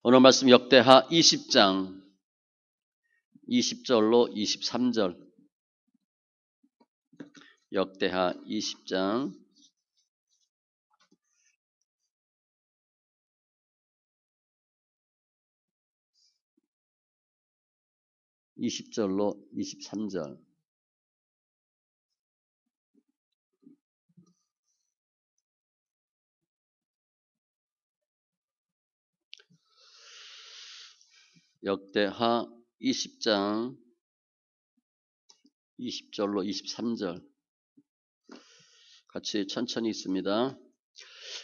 오늘 말씀 역대하 20장 20절로 23절. 역대하 20장 20절로 23절. 역대하 20장 20절로 23절. 같이 천천히 있습니다.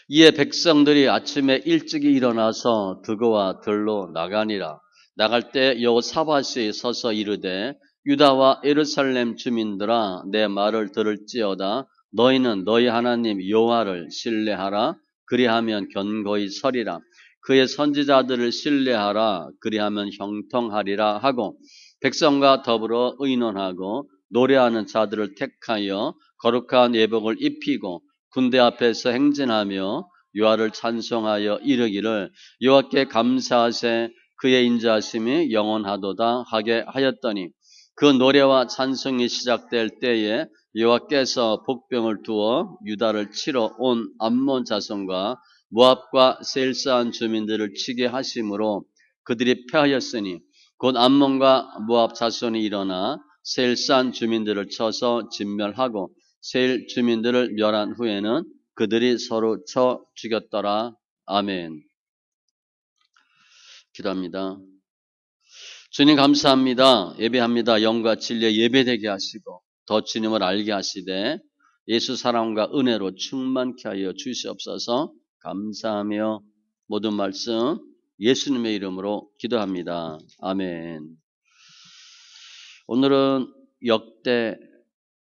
이에 백성들이 아침에 일찍이 일어나서 드고와 들로 나가니라. 나갈 때 여호사밧이 서서 이르되 유다와 예루살렘 주민들아 내 말을 들을지어다. 너희는 너희 하나님 여호와를 신뢰하라. 그리하면 견고히 서리라. 그의 선지자들을 신뢰하라. 그리하면 형통하리라 하고 백성과 더불어 의논하고 노래하는 자들을 택하여 거룩한 예복을 입히고 군대 앞에서 행진하며 여호와를 찬송하여 이르기를 여호와께 감사하세 그의 인자하심이 영원하도다 하게 하였더니 그 노래와 찬송이 시작될 때에 여호와께서 복병을 두어 유다를 치러 온 암몬 자손과 모압과 세일사한 주민들을 치게 하심으로 그들이 패하였으니 곧 암몬과 모압 자손이 일어나 세일사한 주민들을 쳐서 진멸하고 세일 주민들을 멸한 후에는 그들이 서로 쳐 죽였더라. 아멘. 기도합니다. 주님 감사합니다. 예배합니다. 영과 진리에 예배되게 하시고 더 주님을 알게 하시되 예수 사랑과 은혜로 충만케 하여 주시옵소서. 감사하며 모든 말씀 예수님의 이름으로 기도합니다. 아멘. 오늘은 역대하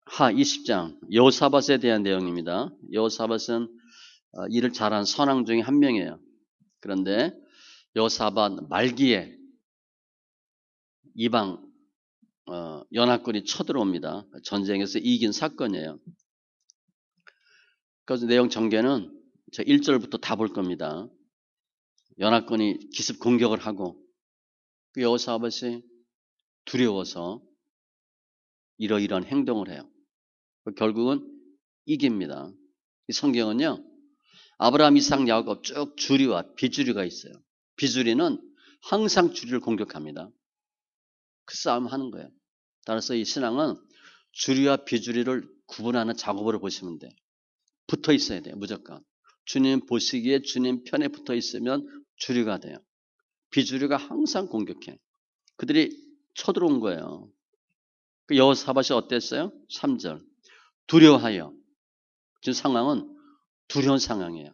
20장 여호사밧에 대한 내용입니다. 여호사밧은 일을 잘한 선왕 중에 한 명이에요. 그런데 여호사밧 말기에 이방 연합군이 쳐들어옵니다. 전쟁에서 이긴 사건이에요. 그래서 내용 전개는 저 1절부터 다 볼 겁니다. 연합군이 기습 공격을 하고 그 여호사밧이 두려워서 이러이러한 행동을 해요. 결국은 이깁니다. 이 성경은요. 아브라함, 이삭, 야곱 쭉 주리와 비주리가 있어요. 비주리는 항상 주리를 공격합니다. 그 싸움 하는 거예요. 따라서 이 신앙은 주리와 비주리를 구분하는 작업으로 보시면 돼요. 붙어 있어야 돼요. 무조건. 주님 보시기에 주님 편에 붙어 있으면 주리가 돼요. 비주리가 항상 공격해. 그들이 쳐들어온 거예요. 그 여호사밧이 어땠어요? 3절. 두려워하여. 지금 상황은 두려운 상황이에요.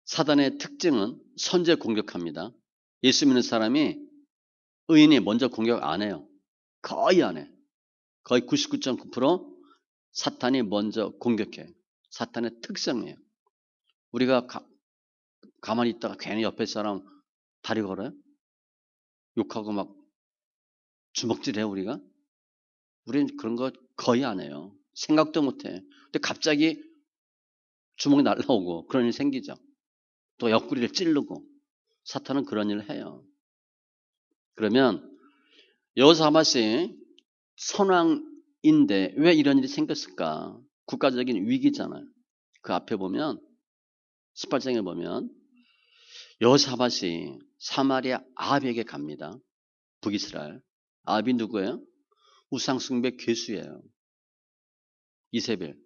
사단의 특징은 선제 공격합니다. 예수 믿는 사람이 의인이 먼저 공격 안 해요. 거의 안 해. 거의 99.9% 사탄이 먼저 공격해. 사탄의 특성이에요. 우리가 가만히 있다가 괜히 옆에 사람 다리 걸어요? 욕하고 막 주먹질해요 우리가? 우리는 그런 거 거의 안 해요. 생각도 못 해. 근데 갑자기 주먹이 날라오고 그런 일이 생기죠. 또 옆구리를 찌르고 사탄은 그런 일을 해요. 그러면 여호사밧이 선왕인데 왜 이런 일이 생겼을까? 국가적인 위기잖아요. 그 앞에 보면 18장에 보면 여호사밧이 사마리아 아합에게 갑니다. 북이스라엘. 아합이 누구예요? 우상숭배 괴수예요. 이세벨.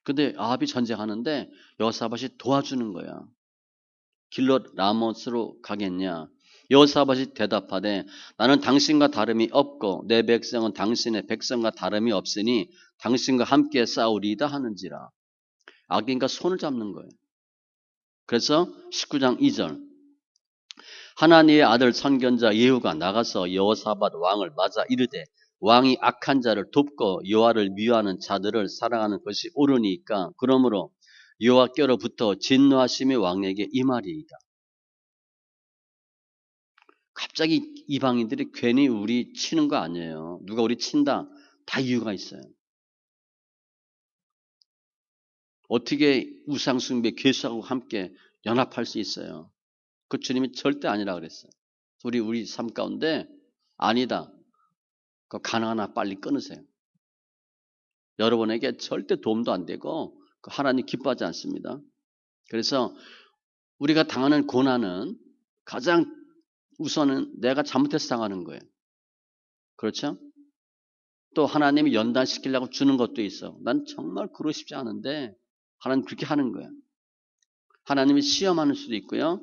근데 아합이 전쟁하는데 여호사밧이 도와주는 거야. 길롯 라못으로 가겠냐? 여호사밧이 대답하되 나는 당신과 다름이 없고 내 백성은 당신의 백성과 다름이 없으니 당신과 함께 싸우리이다 하는지라. 악인과 손을 잡는 거예요. 그래서 19장 2절 하나님의 아들 선견자 예후가 나가서 여호사밧 왕을 맞아 이르되 왕이 악한 자를 돕고 여호와를 미워하는 자들을 사랑하는 것이 옳으니까 그러므로 여호와께로부터 진노하심이 왕에게 임하리이다. 갑자기 이방인들이 괜히 우리 치는 거 아니에요. 누가 우리 친다. 다 이유가 있어요. 어떻게 우상숭배, 괴수하고 함께 연합할 수 있어요? 그 주님이 절대 아니라 그랬어요. 우리 삶 가운데 아니다. 그 가능하나 빨리 끊으세요. 여러분에게 절대 도움도 안 되고 하나님 기뻐하지 않습니다. 그래서 우리가 당하는 고난은 가장 우선은 내가 잘못해서 당하는 거예요. 그렇죠? 또 하나님이 연단시키려고 주는 것도 있어. 난 정말 그러고 싶지 않은데 하나님 그렇게 하는 거예요. 하나님이 시험하는 수도 있고요.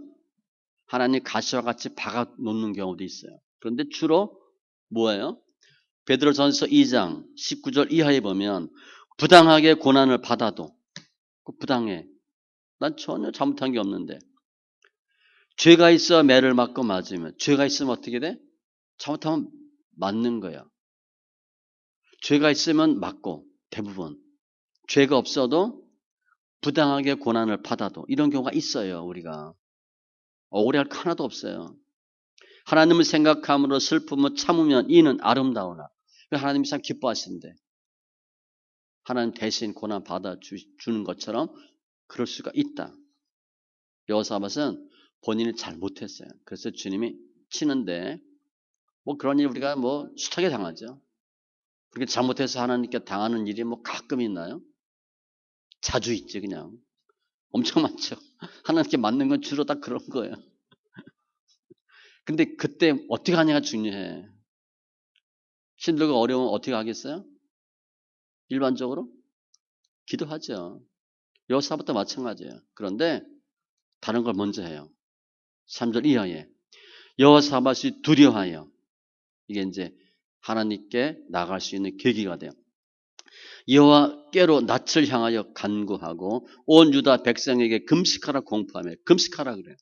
하나님 가시와 같이 박아 놓는 경우도 있어요. 그런데 주로 뭐예요? 베드로전서 2장 19절 이하에 보면 부당하게 고난을 받아도 부당해. 난 전혀 잘못한 게 없는데 죄가 있어 매를 맞고 맞으면 죄가 있으면 어떻게 돼? 잘못하면 맞는 거야. 죄가 있으면 맞고 대부분 죄가 없어도 부당하게 고난을 받아도 이런 경우가 있어요. 우리가 억울해할 거 하나도 없어요. 하나님을 생각함으로 슬픔을 참으면 이는 아름다우나 하나님이 참 기뻐하시는데 하나님 대신 고난 받아주는 것처럼 그럴 수가 있다. 여호사밧은 본인이 잘 못했어요. 그래서 주님이 치는데 뭐 그런 일 우리가 뭐 숱하게 당하죠. 그렇게 잘못해서 하나님께 당하는 일이 뭐 가끔 있나요? 자주 있지 그냥. 엄청 많죠. 하나님께 맞는 건 주로 다 그런 거예요. 근데 그때 어떻게 하냐가 중요해. 힘들고 어려우면 어떻게 하겠어요? 일반적으로 기도하죠. 여호사밧도 마찬가지예요. 그런데 다른 걸 먼저 해요. 3절 이하에 여호사밧이 두려워하여 이게 이제 하나님께 나갈 수 있는 계기가 돼요. 여호와께로 낯을 향하여 간구하고 온 유다 백성에게 금식하라 공포하며 금식하라 그래요.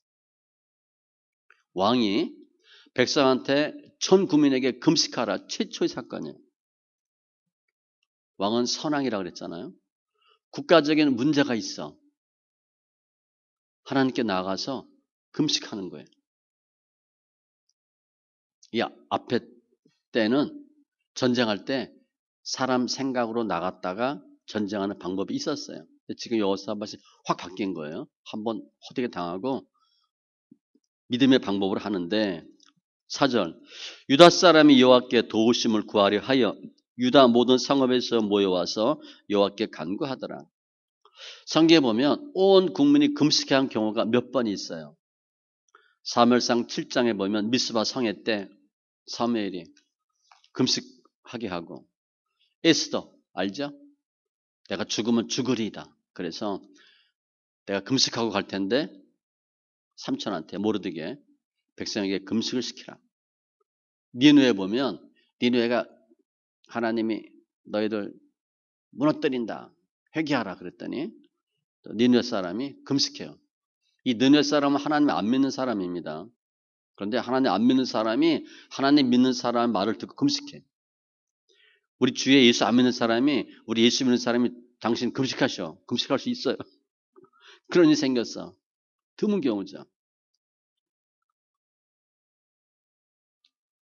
왕이 백성한테 전 국민에게 금식하라 최초의 사건이에요. 왕은 선왕이라고 그랬잖아요. 국가적인 문제가 있어. 하나님께 나가서 금식하는 거예요. 이 앞에 때는 전쟁할 때 사람 생각으로 나갔다가 전쟁하는 방법이 있었어요. 지금 여호사밧이 확 바뀐 거예요. 한번 호되게 당하고 믿음의 방법으로 하는데 4절 유다 사람이 여호와께 도우심을 구하려 하여 유다 모든 성읍에서 모여와서 여호와께 간구하더라. 성경에 보면 온 국민이 금식해야 한 경우가 몇 번 있어요. 사무엘상 7장에 보면 미스바 성회 때 사무엘이 금식하게 하고 에스더 알죠? 내가 죽으면 죽으리이다. 그래서 내가 금식하고 갈 텐데 삼촌한테 모르드게 백성에게 금식을 시키라. 니느웨 보면 니느웨가 하나님이 너희들 무너뜨린다. 회개하라 그랬더니 니느웨 사람이 금식해요. 이 니느웨 사람은 하나님 안 믿는 사람입니다. 그런데 하나님 안 믿는 사람이 하나님 믿는 사람 말을 듣고 금식해. 우리 주위에 예수 안 믿는 사람이 우리 예수 믿는 사람이 당신 금식하셔. 금식할 수 있어요. 그런 일이 생겼어. 드문 경우죠.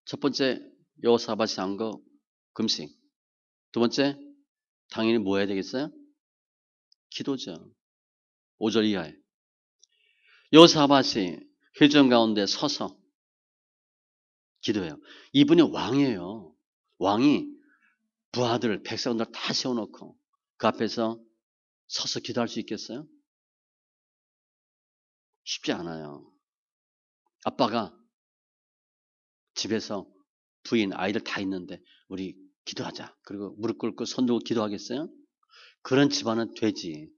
첫 번째 여호사밧이 한 거 금식. 두 번째 당연히 뭐 해야 되겠어요? 기도죠. 5절 이하에. 여호사밧이 회전 가운데 서서 기도해요. 이분이 왕이에요. 왕이 부하들, 백성들 다 세워놓고 그 앞에서 서서 기도할 수 있겠어요? 쉽지 않아요. 아빠가 집에서 부인, 아이들 다 있는데 우리 기도하자. 그리고 무릎 꿇고 손 들고 기도하겠어요? 그런 집안은 되지.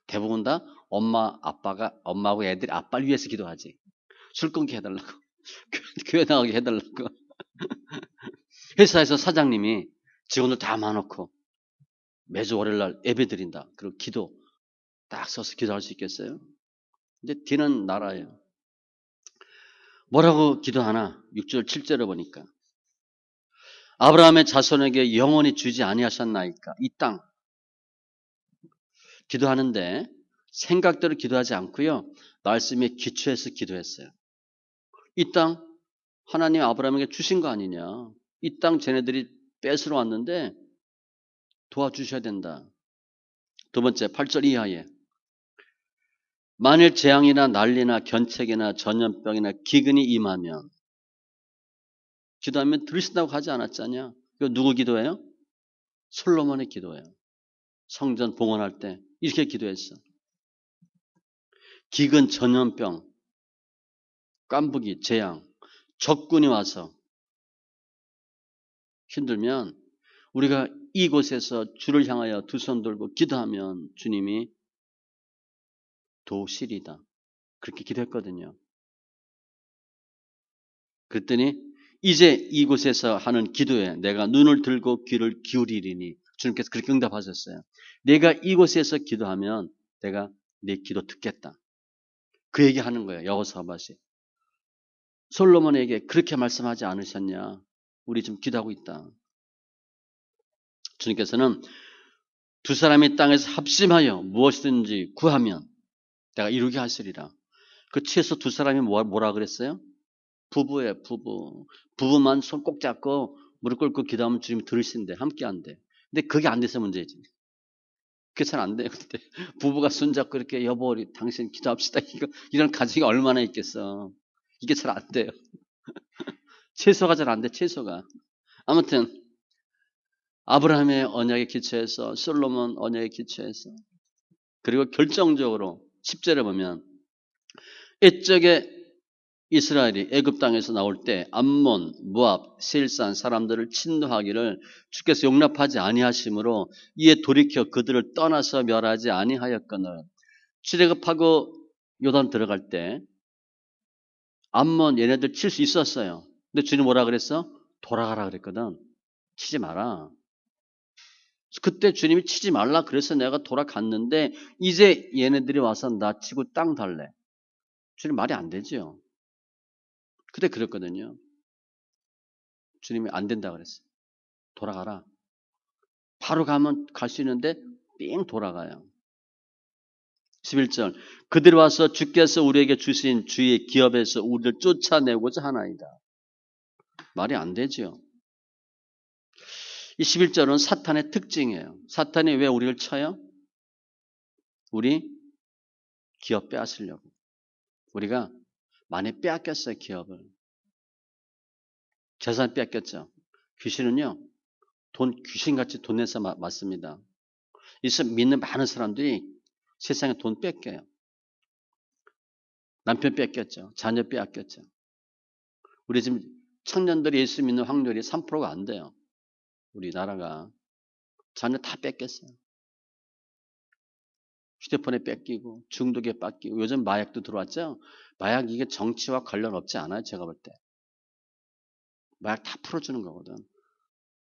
대부분 다 엄마하고 애들이 아빠를 위해서 기도하지. 술 끊게 해달라고. 교회 나가게 해달라고. 회사에서 사장님이 직원들 다 많아놓고 매주 월요일날 예배 드린다. 그리고 기도 딱 서서 기도할 수 있겠어요? 근데 뒤는 나라예요. 뭐라고 기도하나? 6절 7절에 보니까 아브라함의 자손에게 영원히 주지 아니하셨나이까? 이 땅 기도하는데 생각대로 기도하지 않고요. 말씀에 기초해서 기도했어요. 이 땅 하나님 아브라함에게 주신 거 아니냐. 이 땅 쟤네들이 뺏으러 왔는데 도와주셔야 된다. 두 번째, 8절 이하에. 만일 재앙이나 난리나 견책이나 전염병이나 기근이 임하면 기도하면 들으신다고 하지 않았잖냐? 이거 누구 기도예요? 솔로몬의 기도예요. 성전 봉헌할 때 이렇게 기도했어. 기근, 전염병, 깐부기, 재앙, 적군이 와서 힘들면 우리가 이곳에서 주를 향하여 두 손 들고 기도하면 주님이 도우시리다. 그렇게 기도했거든요. 그랬더니 이제 이곳에서 하는 기도에 내가 눈을 들고 귀를 기울이리니 주님께서 그렇게 응답하셨어요. 내가 이곳에서 기도하면 내가 네 기도 듣겠다. 그 얘기하는 거예요. 여호사밧이. 솔로몬에게 그렇게 말씀하지 않으셨냐? 우리 지금 기도하고 있다. 주님께서는 두 사람이 땅에서 합심하여 무엇이든지 구하면 내가 이루게 하시리라. 그 최소 두 사람이 뭐라 그랬어요? 부부예요, 부부. 부부만 손 꼭 잡고 무릎 꿇고 기도하면 주님이 들으신대. 함께 한대. 근데 그게 안 돼서 문제지. 그게 잘 안 돼요. 근데 부부가 손잡고 이렇게 여보, 우리 당신 기도합시다. 이런 가정이 얼마나 있겠어. 이게 잘 안 돼요. 최소가 잘 안 돼, 최소가. 아무튼 아브라함의 언약에 기초해서 솔로몬 언약에 기초해서 그리고 결정적으로 10절에 보면 옛적에 이스라엘이 애굽 땅에서 나올 때 암몬, 모압, 세일산 사람들을 침노하기를 주께서 용납하지 아니하심으로 이에 돌이켜 그들을 떠나서 멸하지 아니하였거늘 출애굽하고 요단 들어갈 때 암몬 얘네들 칠 수 있었어요. 근데 주님 뭐라 그랬어? 돌아가라 그랬거든. 치지 마라. 그때 주님이 치지 말라 그래서 내가 돌아갔는데 이제 얘네들이 와서 나 치고 땅 달래. 주님 말이 안 되죠. 그때 그랬거든요. 주님이 안 된다 그랬어요. 돌아가라. 바로 가면 갈 수 있는데 삥 돌아가요. 11절 그들이 와서 주께서 우리에게 주신 주의 기업에서 우리를 쫓아내고자 하나이다. 말이 안 되죠. 이 11절은 사탄의 특징이에요. 사탄이 왜 우리를 쳐요? 우리 기업 빼앗으려고. 우리가 많이 빼앗겼어요. 기업을. 재산 빼앗겼죠. 귀신은요. 귀신같이 돈 내서 맞습니다. 이서 믿는 많은 사람들이 세상에 돈 뺏겨요. 남편 뺏겼죠. 자녀 빼앗겼죠. 우리 지금 청년들이 예수 믿는 확률이 3%가 안 돼요. 우리나라가. 자녀 다 뺏겼어요. 휴대폰에 뺏기고 중독에 뺏기고 요즘 마약도 들어왔죠. 마약 이게 정치와 관련 없지 않아요. 제가 볼 때. 마약 다 풀어주는 거거든.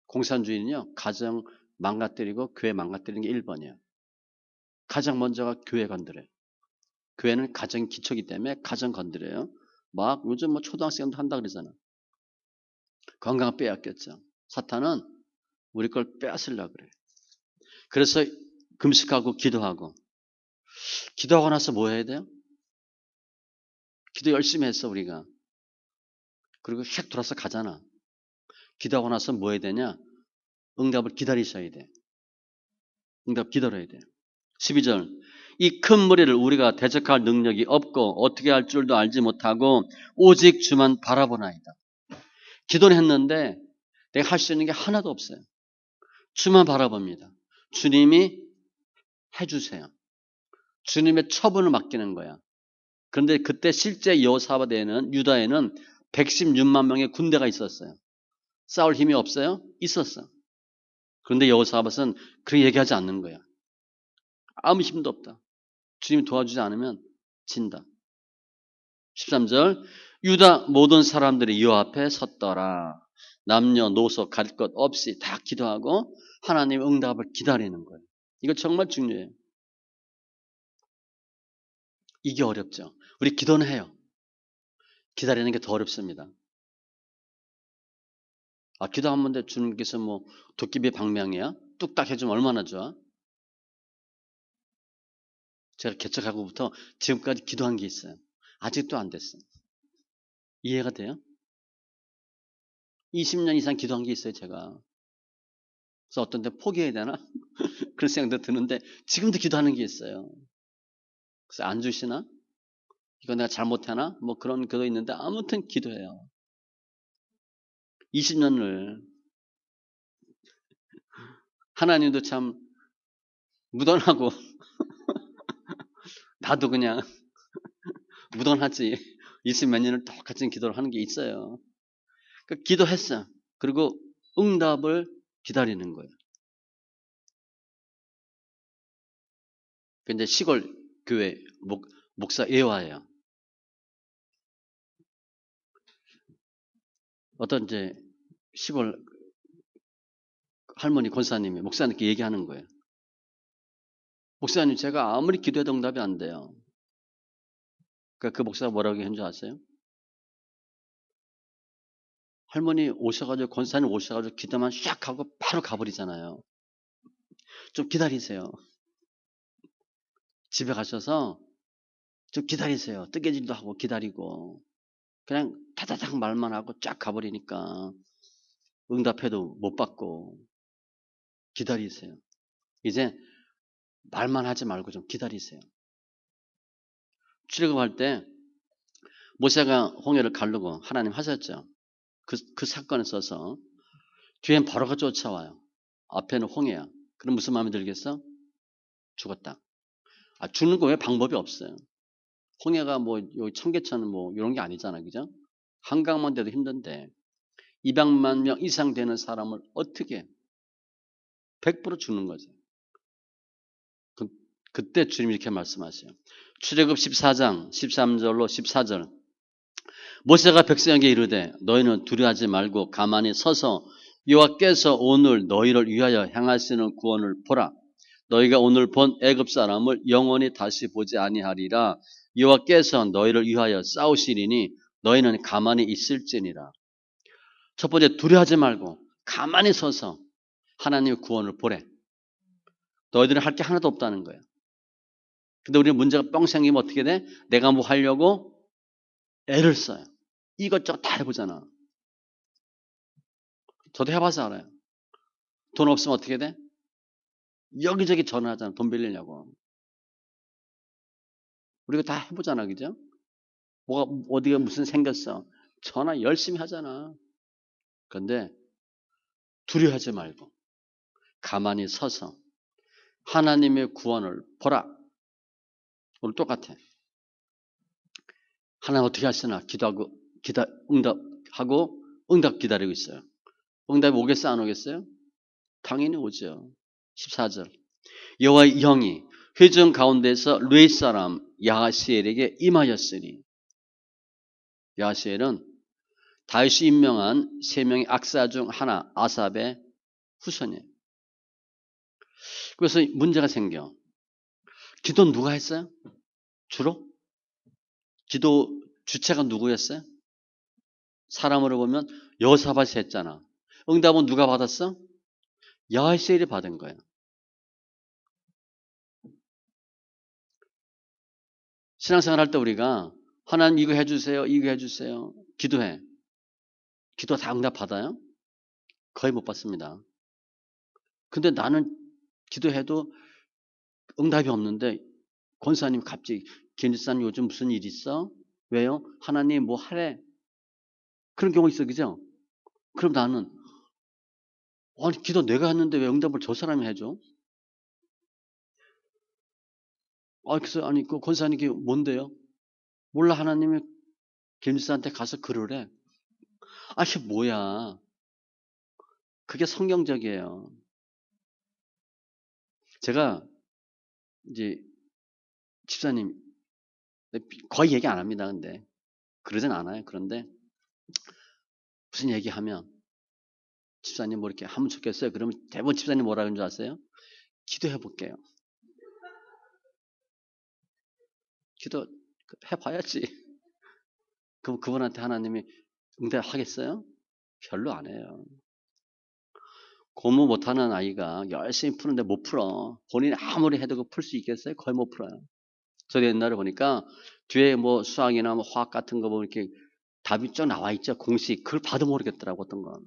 공산주의는요. 가정 망가뜨리고 교회 망가뜨리는 게 1번이에요. 가장 먼저가 교회 건드려요. 교회는 가정 기초기 때문에 가정 건드려요. 막 요즘 뭐 초등학생도 한다 그러잖아. 건강 빼앗겼죠. 사탄은 우리 걸 빼앗으려고 그래요. 그래서 금식하고 기도하고 나서 뭐 해야 돼요? 기도 열심히 했어 우리가. 그리고 휙 돌아서 가잖아. 기도하고 나서 뭐 해야 되냐? 응답을 기다리셔야 돼. 응답 기다려야 돼. 12절 이 큰 무리를 우리가 대적할 능력이 없고 어떻게 할 줄도 알지 못하고 오직 주만 바라보나이다. 기도는 했는데 내가 할 수 있는 게 하나도 없어요. 주만 바라봅니다. 주님이 해주세요. 주님의 처분을 맡기는 거야. 그런데 그때 실제 여호사밧에는 유다에는 116만 명의 군대가 있었어요. 싸울 힘이 없어요? 있었어. 그런데 여호사밧은 그렇게 얘기하지 않는 거야. 아무 힘도 없다. 주님이 도와주지 않으면 진다. 13절 유다 모든 사람들이 여 앞에 섰더라. 남녀노소 갈 것 없이 다 기도하고 하나님의 응답을 기다리는 거예요. 이거 정말 중요해요. 이게 어렵죠. 우리 기도는 해요. 기다리는 게 더 어렵습니다. 기도 한 번데 주님께서 뭐 도깨비 방망이야? 뚝딱 해주면 얼마나 좋아? 제가 개척하고부터 지금까지 기도한 게 있어요. 아직도 안 됐어요. 이해가 돼요? 20년 이상 기도한 게 있어요, 제가. 그래서 어떤 때 포기해야 되나? 그런 생각도 드는데 지금도 기도하는 게 있어요. 그래서 안 주시나? 이거 내가 잘못하나? 뭐 그런 그거 있는데 아무튼 기도해요. 20년을 하나님도 참 무던하고 나도 그냥 무던하지. 20몇 년을 똑같은 기도를 하는 게 있어요. 그러니까 기도했어. 그리고 응답을 기다리는 거예요. 근데 시골 교회 목사 예화예요. 어떤 이제 시골 할머니 권사님이 목사님께 얘기하는 거예요. 목사님, 제가 아무리 기도해도 응답이 안 돼요. 그러니까 그 목사가 뭐라고 했는 줄 아세요? 할머니 오셔가지고 권사님 오셔가지고 기도만 샥 하고 바로 가버리잖아요. 좀 기다리세요. 집에 가셔서 좀 기다리세요. 뜨개질도 하고 기다리고 그냥 타다닥 말만 하고 쫙 가버리니까 응답해도 못 받고 기다리세요. 이제 말만 하지 말고 좀 기다리세요. 출애굽할 때 모세가 홍해를 가르고 하나님 하셨죠. 그 사건을 써서 뒤엔 바로가 쫓아와요. 앞에는 홍해야. 그럼 무슨 마음이 들겠어? 죽었다. 죽는 거 왜 방법이 없어요. 홍해가 뭐 청계천 뭐 이런 게 아니잖아, 그죠? 한강만 돼도 힘든데 200만 명 이상 되는 사람을 어떻게 100% 죽는 거죠. 그때 주님이 이렇게 말씀하세요. 출애굽 14장 13절로 14절. 모세가 백성에게 이르되 너희는 두려워하지 말고 가만히 서서 여호와께서 오늘 너희를 위하여 행하시는 구원을 보라. 너희가 오늘 본 애굽 사람을 영원히 다시 보지 아니하리라. 여호와께서 너희를 위하여 싸우시리니 너희는 가만히 있을지니라. 첫 번째, 두려워하지 말고 가만히 서서 하나님의 구원을 보래. 너희들은 할 게 하나도 없다는 거야. 근데 우리 문제가 뻥 생기면 어떻게 돼? 내가 뭐 하려고 애를 써요. 이것저것 다 해보잖아. 저도 해봐서 알아요. 돈 없으면 어떻게 돼? 여기저기 전화하잖아. 돈 빌리려고. 우리가 다 해보잖아. 그죠? 뭐가, 어디가 무슨 생겼어. 전화 열심히 하잖아. 그런데 두려워하지 말고 가만히 서서 하나님의 구원을 보라. 오늘 똑같아. 하나님 어떻게 하시나 기도하고 응답하고 응답 기다리고 있어요. 응답이 오겠어요? 안 오겠어요? 당연히 오죠. 14절. 여호와의 영이 회중 가운데서 르이 사람 야하시엘에게 임하였으니 야하시엘은 다윗이 임명한 세 명의 악사 중 하나 아삽의 후손이에요. 그래서 문제가 생겨. 기도 누가 했어요? 주로? 기도 주체가 누구였어요? 사람으로 보면 여호사밧이 했잖아. 응답은 누가 받았어? 야하시엘이 받은 거예요. 신앙생활 할 때 우리가 하나님 이거 해주세요. 이거 해주세요. 기도해. 기도 다 응답 받아요? 거의 못 받습니다. 근데 나는 기도해도 응답이 없는데 권사님 갑자기 김지사님 요즘 무슨 일 있어? 왜요? 하나님 뭐 하래? 그런 경우 있어, 그죠? 그럼 나는 아니 기도 내가 했는데 왜 응답을 저 사람이 해줘? 그래서 아니 그 권사님 이게 뭔데요? 몰라 하나님이 김지사한테 가서 그러래. 이게 뭐야? 그게 성경적이에요. 제가 이제 집사님 거의 얘기 안 합니다. 근데 그러진 않아요. 그런데 무슨 얘기하면 집사님 뭐 이렇게 하면 좋겠어요. 그러면 대부분 집사님 뭐라 그러는 줄 아세요? 기도해 볼게요. 기도 해봐야지. 그럼 그분한테 하나님이 응답하겠어요? 별로 안 해요. 공부 못하는 아이가 열심히 푸는데 못 풀어. 본인이 아무리 해도 풀 수 있겠어요? 거의 못 풀어요. 저도 옛날에 보니까 뒤에 뭐 수학이나 뭐 화학 같은 거 보면 이렇게 답이 쭉 나와 있죠. 공식. 그걸 봐도 모르겠더라고, 어떤 건.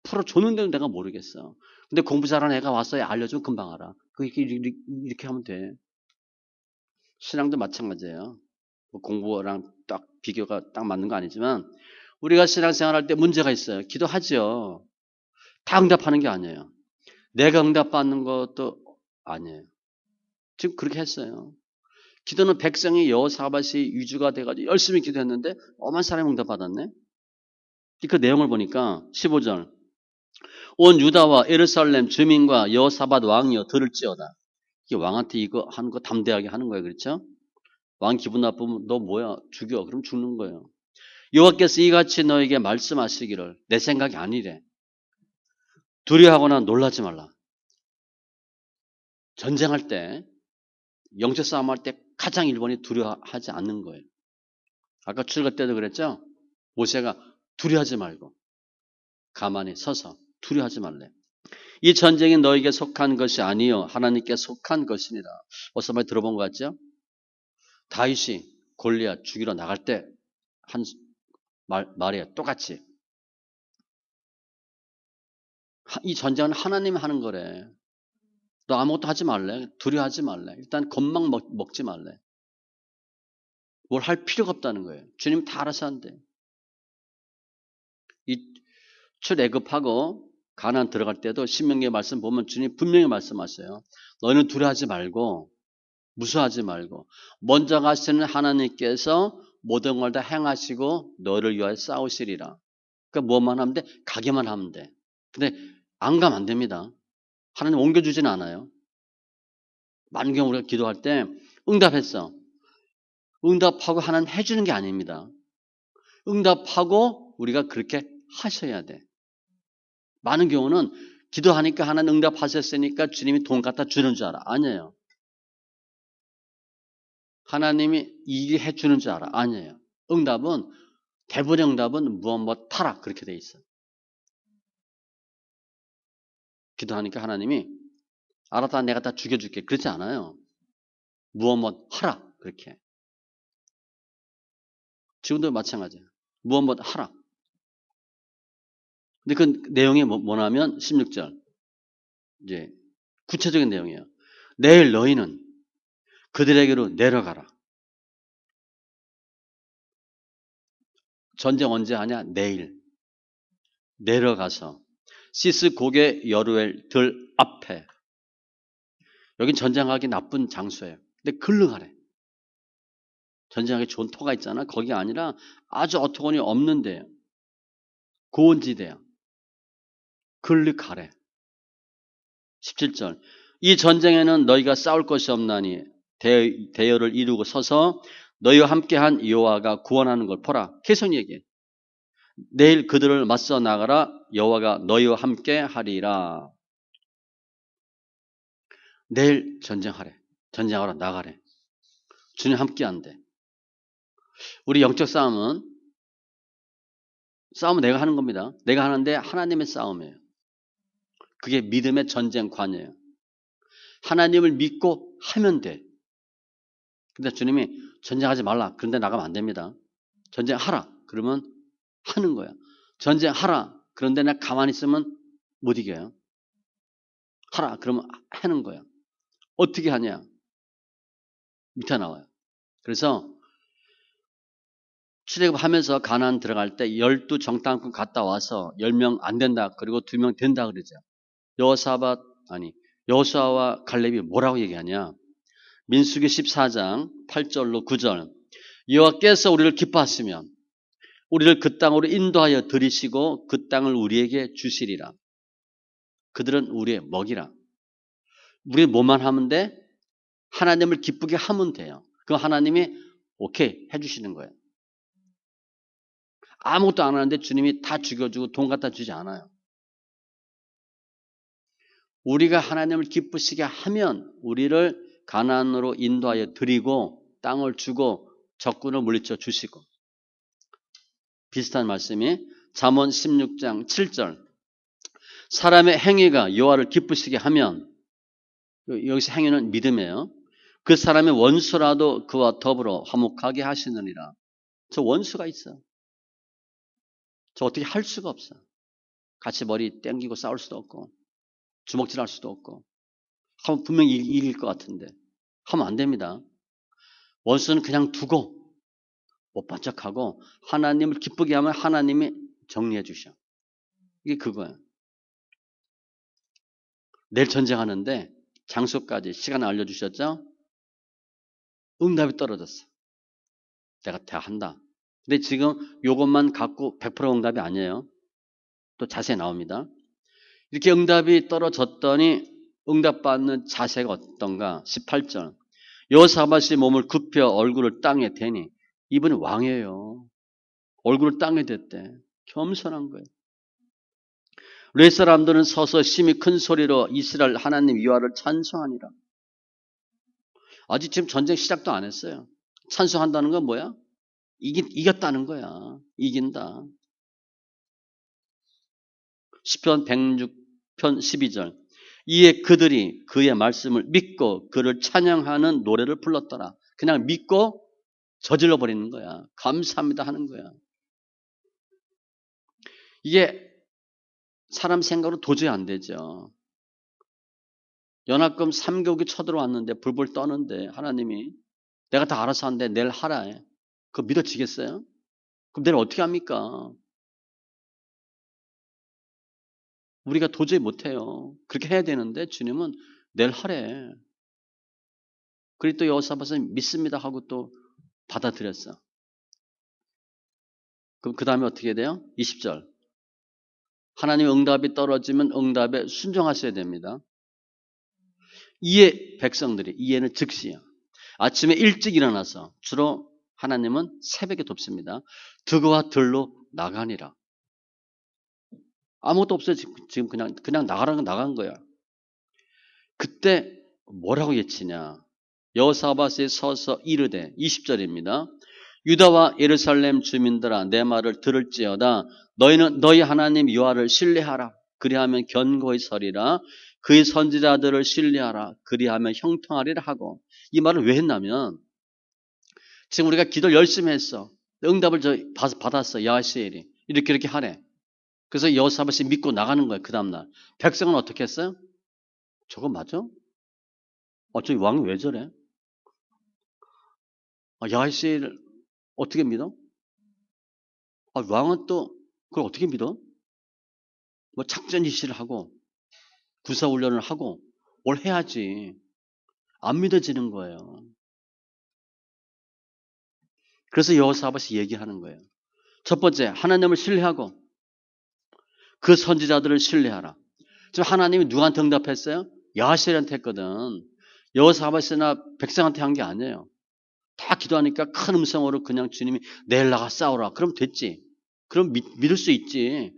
풀어줬는데도 내가 모르겠어. 근데 공부 잘하는 애가 와서 알려주면 금방 알아. 이렇게 하면 돼. 신앙도 마찬가지예요. 뭐 공부랑 딱 비교가 딱 맞는 거 아니지만 우리가 신앙생활할 때 문제가 있어요. 기도하죠. 다 응답하는 게 아니에요. 내가 응답받는 것도 아니에요. 지금 그렇게 했어요. 기도는 백성이 여호사밧이 위주가 돼가지고 열심히 기도했는데 어마한 사람이 응답받았네. 그 내용을 보니까 15절 온 유다와 예루살렘 주민과 여호사밧 왕이여 들을지어다. 이게 왕한테 이거 하는 거 담대하게 하는 거예요. 그렇죠? 왕 기분 나쁘면 너 뭐야 죽여. 그럼 죽는 거예요. 여호와께서 이같이 너에게 말씀하시기를 내 생각이 아니래. 두려워하거나 놀라지 말라. 전쟁할 때 영적 싸움할 때 가장 일본이 두려워하지 않는 거예요. 아까 출가 때도 그랬죠? 모세가 두려워하지 말고 가만히 서서 두려워하지 말래. 이 전쟁이 너에게 속한 것이 아니요 하나님께 속한 것이니라. 어서 많이 들어본 것 같죠? 다윗이 골리앗 죽이러 나갈 때 한 말이에요. 똑같이. 이 전쟁은 하나님이 하는 거래. 너 아무것도 하지 말래. 두려워하지 말래. 일단 겁만 먹지 말래. 뭘 할 필요가 없다는 거예요. 주님 다 알아서 한대. 이 출애굽하고 가나안 들어갈 때도 신명기의 말씀 보면 주님 분명히 말씀하셔요. 너희는 두려워하지 말고 무서워하지 말고 먼저 가시는 하나님께서 모든 걸 다 행하시고 너를 위하여 싸우시리라. 그러니까 뭐만 하면 돼? 가기만 하면 돼. 근데 안 가면 안 됩니다. 하나님 옮겨주진 않아요. 많은 경우 우리가 기도할 때 응답했어. 응답하고 하나님 해주는 게 아닙니다. 응답하고 우리가 그렇게 하셔야 돼. 많은 경우는 기도하니까 하나님 응답하셨으니까 주님이 돈 갖다 주는 줄 알아. 아니에요. 하나님이 이게 해주는 줄 알아. 아니에요. 응답은 대부분의 응답은 무엇 타라 그렇게 돼 있어. 기도하니까 하나님이 알았다 내가 다 죽여줄게 그렇지 않아요. 무엇 하라 그렇게. 지금도 마찬가지예요. 무엇 하라. 근데 그 내용이 뭐냐면 16절 이제 구체적인 내용이에요. 내일 너희는 그들에게로 내려가라. 전쟁 언제 하냐? 내일. 내려가서 시스 고개 여루엘 들 앞에. 여긴 전쟁하기 나쁜 장소예요. 근데 글로 가래. 전쟁하기 좋은 토가 있잖아. 거기 아니라 아주 어처구니 없는 데요. 고원지대야. 글로 가래. 17절 이 전쟁에는 너희가 싸울 것이 없나니 대열을 이루고 서서 너희와 함께한 여호와가 구원하는 걸 보라. 계속 얘기해. 내일 그들을 맞서 나가라. 여호와가 너희와 함께 하리라. 내일 전쟁하래. 전쟁하러 나가래. 주님 함께 한대. 우리 영적 싸움은 내가 하는 겁니다. 내가 하는데 하나님의 싸움이에요. 그게 믿음의 전쟁관이에요. 하나님을 믿고 하면 돼. 근데 주님이 전쟁하지 말라. 그런데 나가면 안 됩니다. 전쟁하라. 그러면 하는 거야. 전쟁하라. 그런데 내가 가만히 있으면 못 이겨요. 하라. 그러면 하는 거야. 어떻게 하냐? 밑에 나와요. 그래서 출애굽하면서 가나안 들어갈 때 12 정탐꾼 갔다 와서 10명 안 된다. 그리고 2명 된다 그러죠. 여호수아와 갈렙이 뭐라고 얘기하냐? 민수기 14장 8절로 9절 여호와께서 우리를 기뻐하시면 우리를 그 땅으로 인도하여 들이시고 그 땅을 우리에게 주시리라. 그들은 우리의 먹이라. 우리 뭐만 하면 돼? 하나님을 기쁘게 하면 돼요. 그 하나님이 오케이 해주시는 거예요. 아무것도 안 하는데 주님이 다 죽여주고 돈 갖다 주지 않아요. 우리가 하나님을 기쁘시게 하면 우리를 가나안으로 인도하여 드리고 땅을 주고 적군을 물리쳐 주시고 비슷한 말씀이 잠언 16장 7절 사람의 행위가 여호와를 기쁘시게 하면 여기서 행위는 믿음이에요. 그 사람의 원수라도 그와 더불어 화목하게 하시느니라. 저 원수가 있어. 저 어떻게 할 수가 없어. 같이 머리 땡기고 싸울 수도 없고 주먹질할 수도 없고 하면 분명히 이길 것 같은데 하면 안 됩니다. 원수는 그냥 두고 못 반짝하고 하나님을 기쁘게 하면 하나님이 정리해 주셔. 이게 그거야. 내일 전쟁하는데 장소까지 시간을 알려주셨죠? 응답이 떨어졌어. 내가 다 한다. 근데 지금 이것만 갖고 100% 응답이 아니에요. 또 자세히 나옵니다. 이렇게 응답이 떨어졌더니 응답받는 자세가 어떤가? 18절. 여호사밧이 몸을 굽혀 얼굴을 땅에 대니 이분이 왕이에요. 얼굴을 땅에 댔대. 겸손한 거예요. 렛 사람들은 서서 심히 큰 소리로 이스라엘 하나님 여호와를 찬송하니라. 아직 지금 전쟁 시작도 안 했어요. 찬송한다는 건 뭐야? 이겼다는 거야. 이긴다. 시편 106편 12절. 이에 그들이 그의 말씀을 믿고 그를 찬양하는 노래를 불렀더라. 그냥 믿고 저질러 버리는 거야. 감사합니다 하는 거야. 이게 사람 생각으로 도저히 안 되죠. 연합금 3개국이 쳐들어왔는데 불불 떠는데 하나님이 내가 다 알아서 하는데 내일 하라 해. 그거 믿어지겠어요? 그럼 내일 어떻게 합니까? 우리가 도저히 못해요. 그렇게 해야 되는데 주님은 내일 하래. 그리고 또 여호사밧은 믿습니다 하고 또 받아들였어. 그럼 그 다음에 어떻게 돼요? 20절. 하나님 응답이 떨어지면 응답에 순종하셔야 됩니다. 이에 백성들이, 이에는 즉시요. 아침에 일찍 일어나서 주로 하나님은 새벽에 돕습니다. 드거와 들로 나가니라. 아무것도 없어요. 지금 그냥 나가라는 건 나간 거야. 그때 뭐라고 외치냐. 여호사밧이 서서 이르되 20절입니다. 유다와 예루살렘 주민들아 내 말을 들을지어다. 너희는 너희 하나님 여호와를 신뢰하라. 그리하면 견고히 서리라. 그의 선지자들을 신뢰하라. 그리하면 형통하리라 하고. 이 말을 왜 했냐면 지금 우리가 기도를 열심히 했어. 응답을 받았어. 야하시엘이. 이렇게 하래. 그래서 여호사밧이 믿고 나가는 거야. 그 다음날. 백성은 어떻게 했어요? 저거 맞아? 저기 왕이 왜 저래? 야하시엘을 어떻게 믿어? 왕은 또 그걸 어떻게 믿어? 뭐 작전 지시를 하고 군사훈련을 하고 뭘 해야지. 안 믿어지는 거예요. 그래서 여호사밧이 얘기하는 거예요. 첫 번째, 하나님을 신뢰하고 그 선지자들을 신뢰하라. 지금 하나님이 누구한테 응답했어요? 야하시엘한테 했거든. 여호사밧이나 백성한테 한 게 아니에요. 다 기도하니까 큰 음성으로 그냥 주님이 내일 나가 싸우라. 그럼 됐지. 그럼 믿을 수 있지.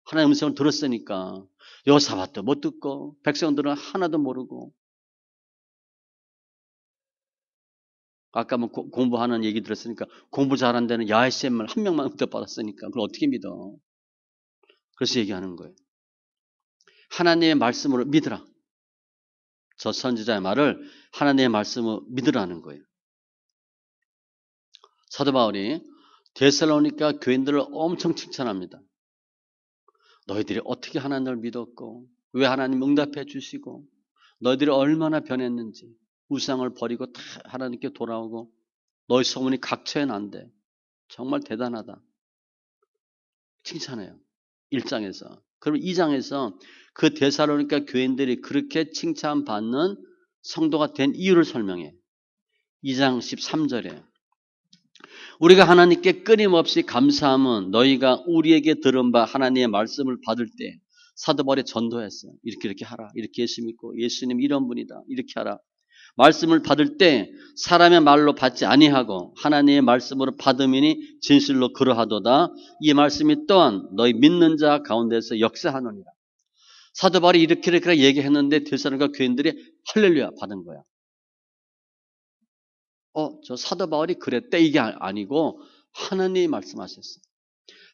하나님의 음성을 들었으니까. 여호사밧도 못 듣고 백성들은 하나도 모르고. 아까 뭐 공부하는 얘기 들었으니까 공부 잘한 데는 야하시엘만 한 명만 응답받았으니까 그걸 어떻게 믿어. 그래서 얘기하는 거예요. 하나님의 말씀으로 믿으라. 저 선지자의 말을 하나님의 말씀으로 믿으라는 거예요. 사도 바울이 데살로니가 교인들을 엄청 칭찬합니다. 너희들이 어떻게 하나님을 믿었고 왜 하나님 응답해 주시고 너희들이 얼마나 변했는지 우상을 버리고 다 하나님께 돌아오고 너희 소문이 각처에 난대. 정말 대단하다. 칭찬해요. 1장에서. 그럼 2장에서 그 데살로니가 교인들이 그렇게 칭찬받는 성도가 된 이유를 설명해. 2장 13절에 우리가 하나님께 끊임없이 감사함은 너희가 우리에게 들은 바 하나님의 말씀을 받을 때 사도 바울이 전도했어요. 이렇게 하라. 이렇게 예수 믿고 예수님 이런 분이다. 이렇게 하라. 말씀을 받을 때 사람의 말로 받지 아니하고 하나님의 말씀으로 받음이니 진실로 그러하도다. 이 말씀이 또한 너희 믿는 자 가운데서 역사하느니라. 사도 바울이 이렇게 얘기했는데 데살로니가 교인들이 할렐루야 받은 거야. 저 사도 바울이 그랬대 이게 아니고 하나님이 말씀하셨어.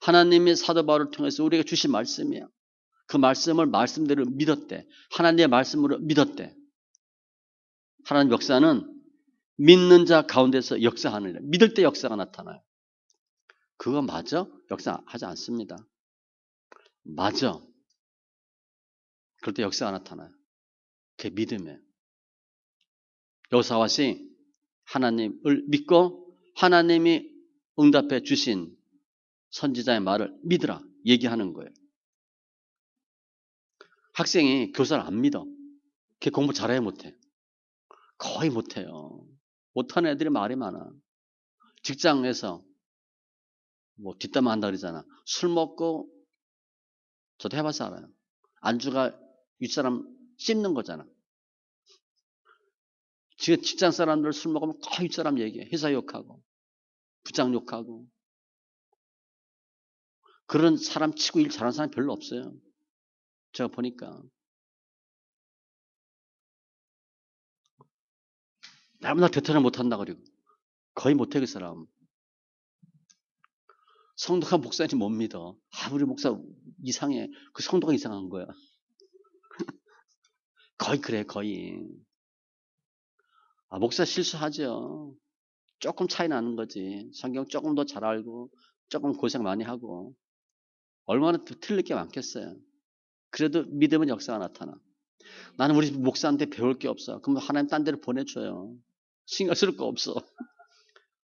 하나님이 사도 바울을 통해서 우리에게 주신 말씀이야. 그 말씀을 말씀대로 믿었대. 하나님의 말씀으로 믿었대. 하나님 역사는 믿는 자 가운데서 역사하느니라. 믿을 때 역사가 나타나요. 그거 맞아? 역사하지 않습니다. 맞아. 그럴 때 역사가 나타나요. 그게 믿음이에요. 여호사밧이 하나님을 믿고 하나님이 응답해 주신 선지자의 말을 믿으라 얘기하는 거예요. 학생이 교사를 안 믿어. 걔 공부 잘해 못해. 거의 못해요. 못하는 애들이 말이 많아. 직장에서 뭐 뒷담화 한다 그러잖아. 술 먹고 저도 해봐서 알아요. 안주가 윗사람 씹는 거잖아. 지금 직장 사람들 술 먹으면 거의 윗사람 얘기해. 회사 욕하고 부장 욕하고. 그런 사람 치고 일 잘하는 사람 별로 없어요. 제가 보니까. 나보다 대처를 못한다 그리고. 거의 못해 그 사람. 성도가 목사님 못 믿어. 우리 목사 이상해. 그 성도가 이상한 거야. 거의 그래 거의. 목사 실수하죠. 조금 차이 나는 거지. 성경 조금 더 잘 알고 조금 고생 많이 하고 얼마나 틀릴 게 많겠어요. 그래도 믿음은 역사가 나타나. 나는 우리 목사한테 배울 게 없어. 그럼 하나님 딴 데로 보내줘요. 신경 쓸 거 없어.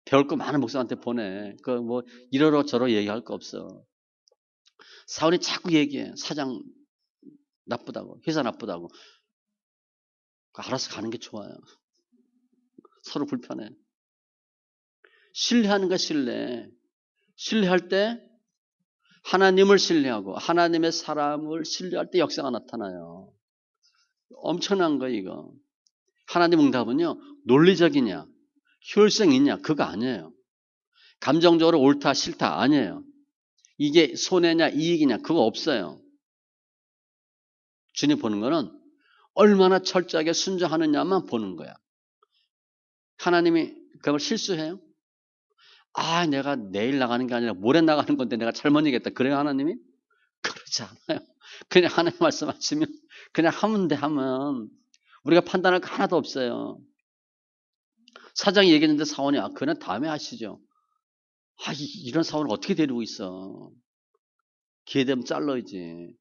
배울 거 많은 목사한테 보내. 그 뭐 이러러 저러 얘기할 거 없어. 사원이 자꾸 얘기해. 사장 나쁘다고, 회사 나쁘다고. 알아서 가는 게 좋아요. 서로 불편해. 신뢰하는 거 신뢰. 신뢰할 때 하나님을 신뢰하고 하나님의 사람을 신뢰할 때 역사가 나타나요. 엄청난 거 이거. 하나님 응답은요. 논리적이냐 효율성 있냐 그거 아니에요. 감정적으로 옳다 싫다 아니에요. 이게 손해냐 이익이냐 그거 없어요. 주님 보는 거는 얼마나 철저하게 순종하느냐만 보는 거야. 하나님이 그걸 실수해요? 내가 내일 나가는 게 아니라 모레 나가는 건데 내가 잘못 얘기했다. 그래요 하나님이? 그러지 않아요. 그냥 하나님 말씀하시면 그냥 하면 돼 하면 우리가 판단할 거 하나도 없어요. 사장이 얘기했는데 사원이 그냥 다음에 하시죠. 이런 사원을 어떻게 데리고 있어. 기회 되면 잘라야지.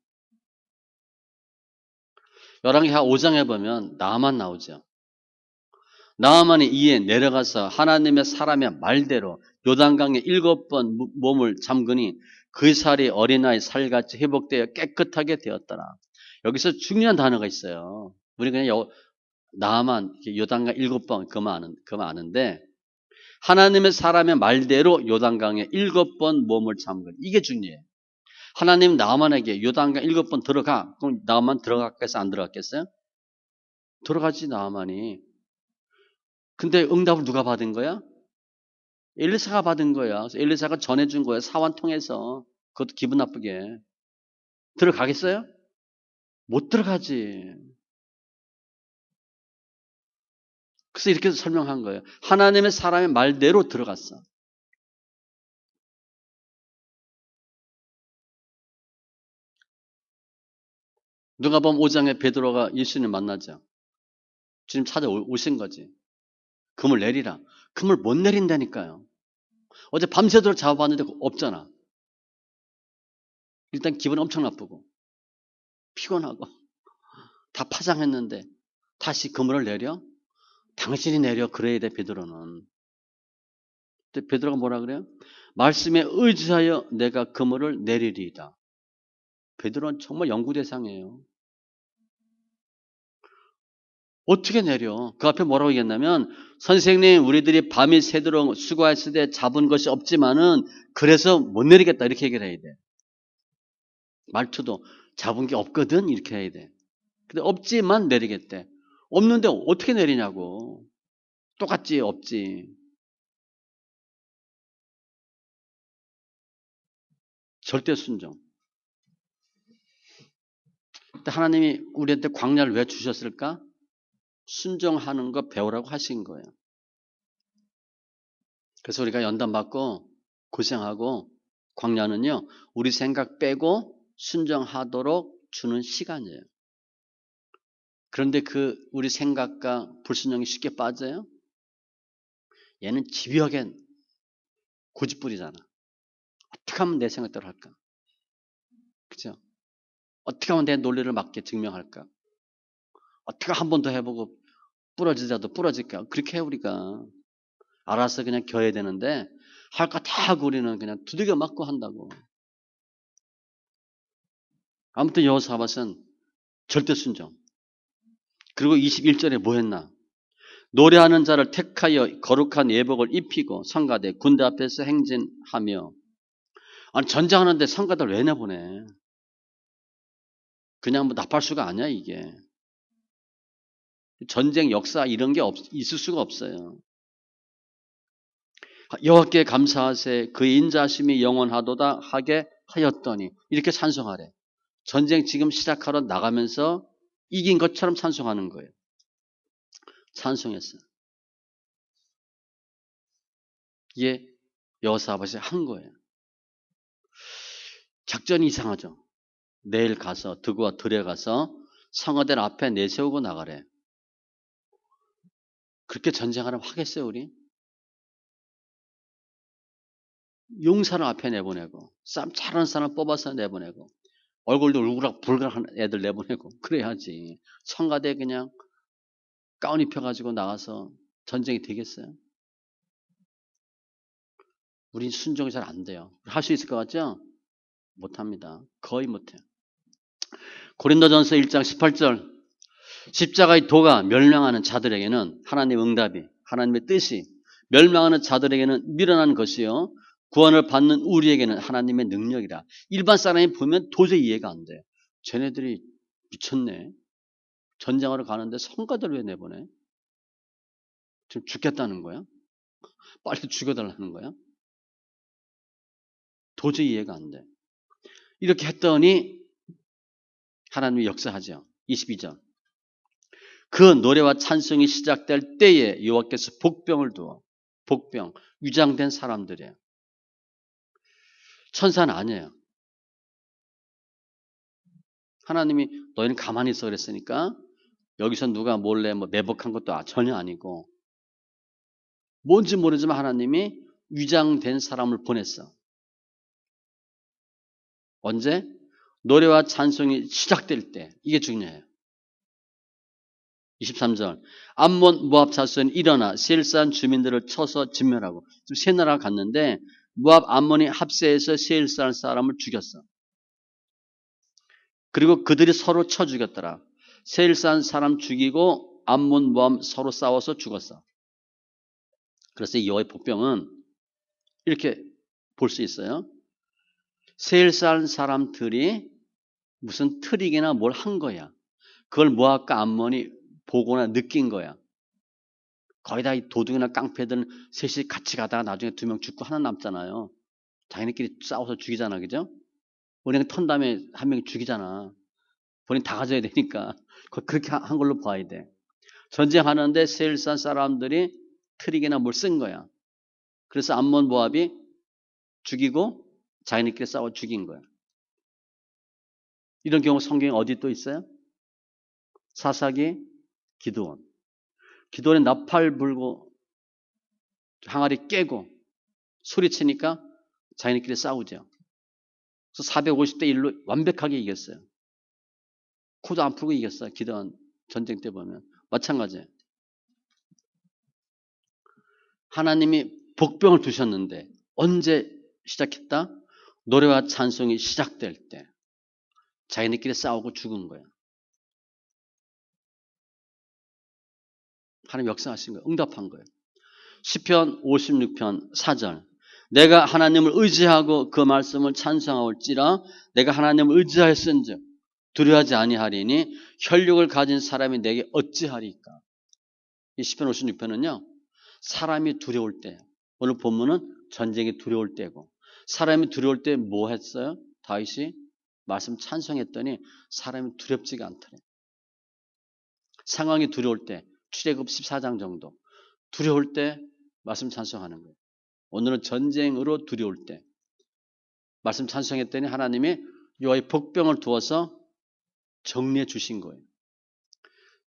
열왕기하 5장에 보면 나아만 나오죠. 나아만이 이에 내려가서 하나님의 사람의 말대로 요단강에 7번 몸을 잠그니 그 살이 어린아이 살같이 회복되어 깨끗하게 되었더라. 여기서 중요한 단어가 있어요. 우리 그냥 나아만 요단강 7번 그만 아는데 하나님의 사람의 말대로 요단강에 7번 몸을 잠그니 이게 중요해요. 하나님 나아만에게 요단강 7번 들어가. 그럼 나아만 들어갔겠어요? 안 들어갔겠어요? 들어가지 나아만이. 근데 응답을 누가 받은 거야? 엘리사가 받은 거야. 그래서 엘리사가 전해준 거야. 사원 통해서. 그것도 기분 나쁘게. 들어가겠어요? 못 들어가지. 그래서 이렇게 설명한 거예요. 하나님의 사람의 말대로 들어갔어. 누가복음 5장에 베드로가 예수님 만나죠. 주님 찾아오신 거지. 금을 내리라. 금을 못 내린다니까요. 어제 밤새도록 잡아봤는데 없잖아. 일단 기분 엄청 나쁘고 피곤하고 다 파장했는데 다시 그물을 내려? 당신이 내려 그래야 돼 베드로는. 근데 베드로가 뭐라 그래요? 말씀에 의지하여 내가 그물을 내리리이다. 베드로는 정말 연구 대상이에요. 어떻게 내려? 그 앞에 뭐라고 얘기했냐면 선생님 우리들이 밤이 새도록 수고했을 때 잡은 것이 없지만은 그래서 못 내리겠다 이렇게 얘기를 해야 돼. 말투도 잡은 게 없거든 이렇게 해야 돼. 근데 없지만 내리겠대. 없는데 어떻게 내리냐고. 똑같지 없지. 절대 순종. 근데 하나님이 우리한테 광야를 왜 주셨을까? 순종하는 거 배우라고 하신 거예요. 그래서 우리가 연단 받고 고생하고 광야는요. 우리 생각 빼고 순종하도록 주는 시간이에요. 그런데 우리 생각과 불순종이 쉽게 빠져요? 얘는 집요하게 고집부리잖아. 어떻게 하면 내 생각대로 할까? 그죠? 어떻게 하면 내 논리를 맞게 증명할까? 어떻게 한 번 더 해보고 부러지자도 부러질까? 그렇게 해 우리가. 알아서 그냥 겨야 되는데 할 거 다 하고 우리는 그냥 두들겨 맞고 한다고. 아무튼 여호사밧은 절대 순종. 그리고 21절에 뭐 했나? 노래하는 자를 택하여 거룩한 예복을 입히고 성가대 군대 앞에서 행진하며. 아니 전쟁하는데 성가대를 왜 내보내? 그냥 뭐 나팔수가 아니야 이게. 전쟁 역사 이런 게 있을 수가 없어요. 여호와께 감사하세 그의 인자하심이 영원하도다 하게 하였더니 이렇게 찬송하래. 전쟁 지금 시작하러 나가면서 이긴 것처럼 찬송하는 거예요. 찬송했어요. 이게 여호사밧이 한 거예요. 작전이 이상하죠. 내일 가서 드고와 들에 가서 성화대 앞에 내세우고 나가래. 그렇게 전쟁하려면 하겠어요 우리? 용사를 앞에 내보내고 싸움 잘하는 사람 뽑아서 내보내고 얼굴도 울그락불그락한 애들 내보내고 그래야지. 성가대 그냥 가운 입혀가지고 나가서 전쟁이 되겠어요? 우린 순종이 잘 안 돼요. 할 수 있을 것 같죠? 못합니다. 거의 못해요. 고린도전서 1장 18절 십자가의 도가 멸망하는 자들에게는 하나님의 응답이 하나님의 뜻이 멸망하는 자들에게는 미련한 것이요 구원을 받는 우리에게는 하나님의 능력이라. 일반 사람이 보면 도저히 이해가 안 돼. 쟤네들이 미쳤네. 전쟁하러 가는데 성가들 왜 내보내? 지금 죽겠다는 거야? 빨리 죽여달라는 거야? 도저히 이해가 안 돼. 이렇게 했더니 하나님이 역사하죠. 22절. 그 노래와 찬송이 시작될 때에 여호와께서 복병을 두어 복병, 위장된 사람들이에요. 천사는 아니에요. 하나님이 너희는 가만히 있어 그랬으니까 여기서 누가 몰래 뭐 매복한 것도 전혀 아니고 뭔지 모르지만 하나님이 위장된 사람을 보냈어. 언제? 노래와 찬송이 시작될 때. 이게 중요해요. 23절. 암몬 모압 자손이 일어나 세일산 주민들을 쳐서 진멸하고. 지금 세 나라가 갔는데 모압 암몬이 합세해서 세일산 사람을 죽였어. 그리고 그들이 서로 쳐 죽였더라. 세일산 사람 죽이고 암몬 모압 서로 싸워서 죽었어. 그래서 이 여호와의 복병은 이렇게 볼 수 있어요. 세일산 사람들이 무슨 트릭이나 뭘 한 거야. 그걸 모압과 암몬이 보거나 느낀 거야. 거의 다 도둑이나 깡패들은 셋이 같이 가다가 나중에 2명 죽고 하나 남잖아요. 자기네끼리 싸워서 죽이잖아, 그죠? 우리는 턴 다음에 한 명이 죽이잖아. 본인 다 가져야 되니까. 그렇게 한 걸로 봐야 돼. 전쟁하는데 세일산 사람들이 트릭이나 뭘 쓴 거야. 그래서 암몬 모압이 죽이고 자기네끼리 싸워 죽인 거야. 이런 경우 성경에 어디 또 있어요? 사사기 기드온. 기드온에 나팔 불고 항아리 깨고 소리치니까 자기네끼리 싸우죠. 그래서 450대 1로 완벽하게 이겼어요. 코도 안 풀고 이겼어요. 기드온 전쟁 때 보면. 마찬가지예요. 하나님이 복병을 두셨는데 언제 시작했다? 노래와 찬송이 시작될 때 자기네끼리 싸우고 죽은 거예요. 하나님 역사하신 거예요. 응답한 거예요. 시편 56편 4절. 내가 하나님을 의지하고 그 말씀을 찬송하올지라 내가 하나님을 의지하였은즉 두려워하지 아니하리니 혈육을 가진 사람이 내게 어찌하리까. 이 시편 56편은요. 사람이 두려울 때, 오늘 본문은 전쟁이 두려울 때고 사람이 두려울 때 뭐 했어요? 다윗이 말씀 찬송했더니 사람이 두렵지가 않더래. 상황이 두려울 때 출애굽 14장 정도 두려울 때 말씀 찬송하는 거예요. 오늘은 전쟁으로 두려울 때 말씀 찬송했더니 하나님이 여호와의 복병을 두어서 정리해 주신 거예요.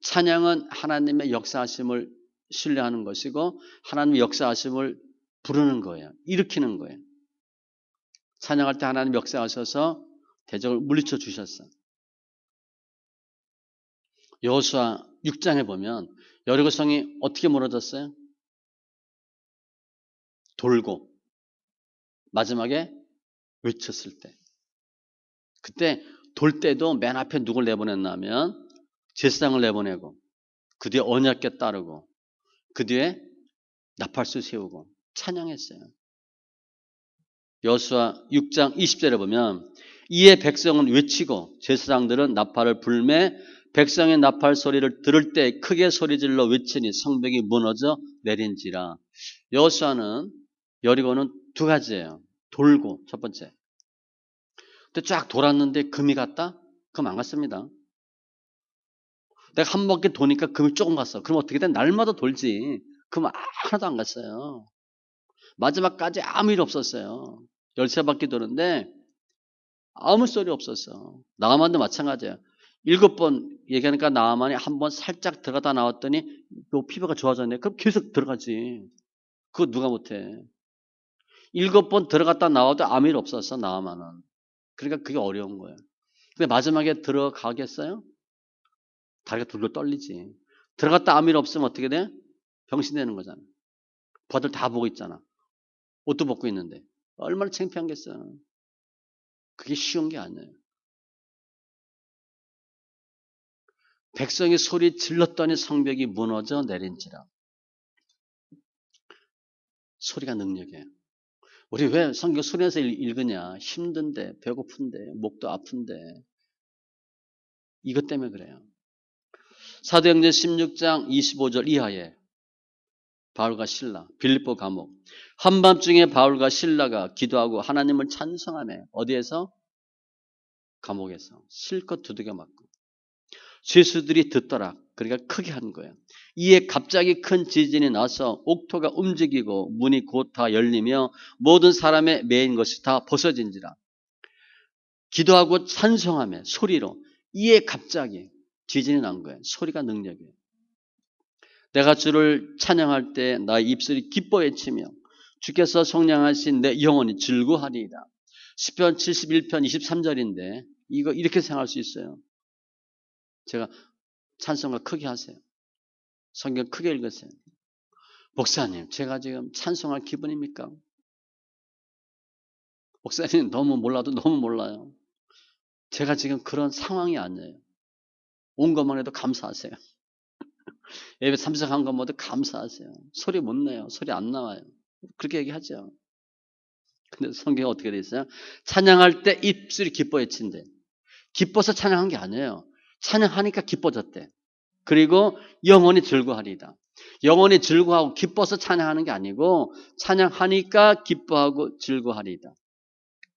찬양은 하나님의 역사하심을 신뢰하는 것이고 하나님의 역사하심을 부르는 거예요. 일으키는 거예요. 찬양할 때 하나님 역사하셔서 대적을 물리쳐 주셨어. 여호수아 6장에 보면 여리고성이 어떻게 무너졌어요? 돌고 마지막에 외쳤을 때. 그때 돌 때도 맨 앞에 누굴 내보냈냐면 제사장을 내보내고 그 뒤에 언약궤 따르고 그 뒤에 나팔수 세우고 찬양했어요. 여호수아 6장 20절에 보면 이에 백성은 외치고 제사장들은 나팔을 불매 백성의 나팔 소리를 들을 때 크게 소리질러 외치니 성벽이 무너져 내린지라. 여호수아는 여리고는 두 가지예요. 돌고 첫 번째. 근데 쫙 돌았는데 금이 갔다? 금 안 갔습니다. 내가 한 바퀴 도니까 금이 조금 갔어. 그럼 어떻게 돼? 날마다 돌지. 금 하나도 안 갔어요. 마지막까지 아무 일 없었어요. 13바퀴 도는데 아무 소리 없었어. 나아만도 마찬가지야. 7번 얘기하니까 나아만이 한 번 살짝 들어가다 나왔더니 너 피부가 좋아졌네. 그럼 계속 들어가지. 그거 누가 못해. 7번 들어갔다 나와도 아무 일 없었어. 나아만은. 그러니까 그게 어려운 거예요. 근데 마지막에 들어가겠어요? 다리가 둘둘 떨리지. 들어갔다 아무 일 없으면 어떻게 돼? 병신 되는 거잖아. 부하들 다 보고 있잖아. 옷도 벗고 있는데. 얼마나 창피한겠어. 그게 쉬운 게 아니에요. 백성이 소리 질렀더니 성벽이 무너져 내린지라. 소리가 능력이에요. 우리 왜 성경 소리내서 읽으냐? 힘든데, 배고픈데, 목도 아픈데. 이것 때문에 그래요. 사도행전 16장 25절 이하에 바울과 실라, 빌립보 감옥. 한밤중에 바울과 실라가 기도하고 하나님을 찬송하네. 어디에서? 감옥에서. 실컷 두들겨 맞고. 죄수들이 듣더라. 그러니까 크게 한 거예요. 이에 갑자기 큰 지진이 나서 옥토가 움직이고 문이 곧 다 열리며 모든 사람의 매인 것이 다 벗어진지라. 기도하고 찬송하며 소리로. 이에 갑자기 지진이 난 거예요. 소리가 능력이에요. 내가 주를 찬양할 때 나의 입술이 기뻐 외치며 주께서 성량하신 내 영혼이 즐거하리이다. 시편 71편 23절인데 이거 이렇게 생각할 수 있어요. 제가 찬송가 크게 하세요. 성경 크게 읽으세요. 목사님, 제가 지금 찬송할 기분입니까? 목사님 너무 몰라도 너무 몰라요. 제가 지금 그런 상황이 아니에요. 온 것만 해도 감사하세요. 예배 참석한 것 모두 감사하세요. 소리 못 내요. 소리 안 나와요. 그렇게 얘기하죠. 근데 성경에 어떻게 돼 있어요? 찬양할 때 입술이 기뻐 외친대. 기뻐서 찬양한 게 아니에요. 찬양하니까 기뻐졌대. 그리고 영혼이 즐거하리이다. 영혼이 즐거하고 기뻐서 찬양하는 게 아니고 찬양하니까 기뻐하고 즐거하리이다.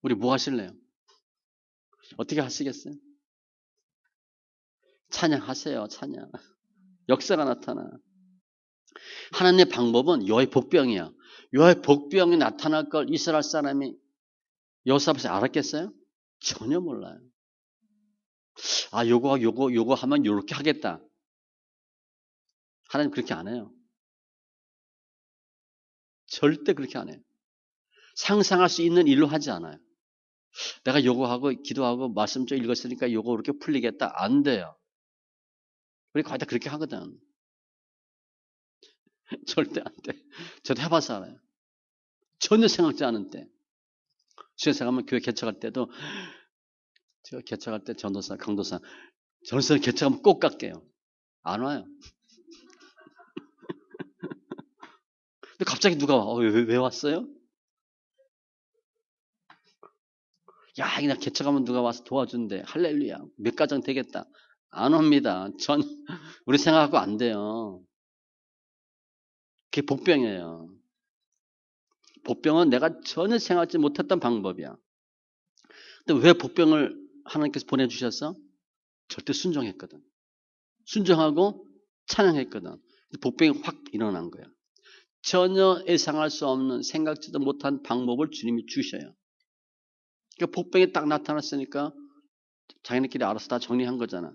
우리 뭐 하실래요? 어떻게 하시겠어요? 찬양하세요. 찬양. 역사가 나타나. 하나님의 방법은 여호와의 복병이야. 여호와의 복병이 나타날 걸 이스라엘 사람이 여호사밧이 알았겠어요? 전혀 몰라요. 아, 요거 하면 요렇게 하겠다. 하나님 그렇게 안 해요. 절대 그렇게 안 해요. 상상할 수 있는 일로 하지 않아요. 내가 요거 하고 기도하고 말씀 좀 읽었으니까 요거 이렇게 풀리겠다. 안 돼요. 우리 거의 다 그렇게 하거든. 절대 안 돼. 저도 해봐서 알아요. 전혀 생각지 않은 때. 수요일에 가면 교회 개척할 때도 제가 개척할 때 전도사, 강도사 전도사 개척하면 꼭 갈게요. 안 와요. 근데 갑자기 누가 와? 왜 왔어요? 야, 그냥 개척하면 누가 와서 도와준대. 할렐루야. 몇 가정 되겠다. 안 옵니다. 우리 생각하고 안 돼요. 그게 복병이에요. 복병은 내가 전혀 생각하지 못했던 방법이야. 근데 왜 복병을 하나님께서 보내주셨어? 절대 순종했거든. 순종하고 찬양했거든. 복병이 확 일어난 거야. 전혀 예상할 수 없는 생각지도 못한 방법을 주님이 주셔요. 그러니까 복병이 딱 나타났으니까 자기네끼리 알아서 다 정리한 거잖아.